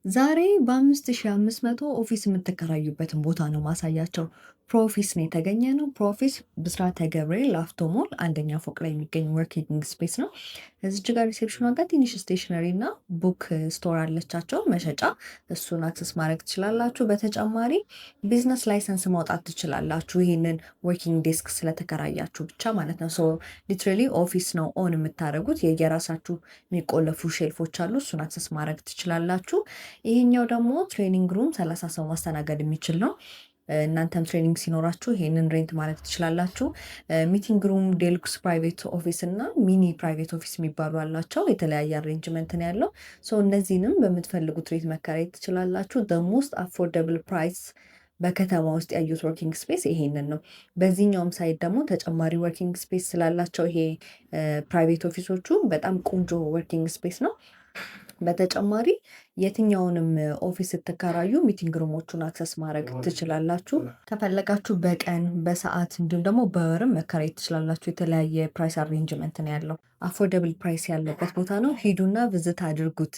ዛሬ በ5500 ኦፊስ የምትከራዩበትን ቦታ ነው ማሳያቸው። ፕሮፊስ ነው የተገኘ ነው። ፕሮፊስ ብስራተ ገብርኤል ላፍቶ ሞል አንደኛ ፎቅ ላይ የሚገኝ ወርኪንግ ስፔስ ነው። እዚች ጋር ሪሴፕሽኗ ጋር ትንሽ ስቴሽነሪ እና ቡክ ስቶር አለቻቸው መሸጫ፣ እሱን አክሰስ ማድረግ ትችላላችሁ። በተጨማሪ ቢዝነስ ላይሰንስ ማውጣት ትችላላችሁ፣ ይህንን ወርኪንግ ዴስክ ስለተከራያችሁ ብቻ ማለት ነው። ሶ ሊትራሊ ኦፊስ ነው ኦን የምታደርጉት። የየራሳችሁ የሚቆለፉ ሼልፎች አሉ፣ እሱን አክሰስ ማድረግ ትችላላችሁ። ይሄኛው ደግሞ ትሬኒንግ ሩም 30 ሰው ማስተናገድ የሚችል ነው። እናንተም ትሬኒንግ ሲኖራችሁ ይሄንን ሬንት ማለት ትችላላችሁ። ሚቲንግ ሩም፣ ዴሉክስ ፕራይቬት ኦፊስ እና ሚኒ ፕራይቬት ኦፊስ የሚባሉ አላቸው። የተለያየ አሬንጅመንት ነው ያለው። እነዚህንም በምትፈልጉት ሬት መከራየት ትችላላችሁ። ሞስት አፎርደብል ፕራይስ በከተማ ውስጥ ያዩት ወርኪንግ ስፔስ ይሄንን ነው። በዚህኛውም ሳይድ ደግሞ ተጨማሪ ወርኪንግ ስፔስ ስላላቸው ይሄ ፕራይቬት ኦፊሶቹ በጣም ቆንጆ ወርኪንግ ስፔስ ነው። በተጨማሪ የትኛውንም ኦፊስ ስትከራዩ ሚቲንግ ሩሞቹን አክሰስ ማድረግ ትችላላችሁ። ከፈለጋችሁ በቀን በሰዓት እንዲሁም ደግሞ በወርም መከራየት ትችላላችሁ። የተለያየ ፕራይስ አሬንጅመንት ነው ያለው። አፎርደብል ፕራይስ ያለበት ቦታ ነው። ሂዱና ቪዝት አድርጉት።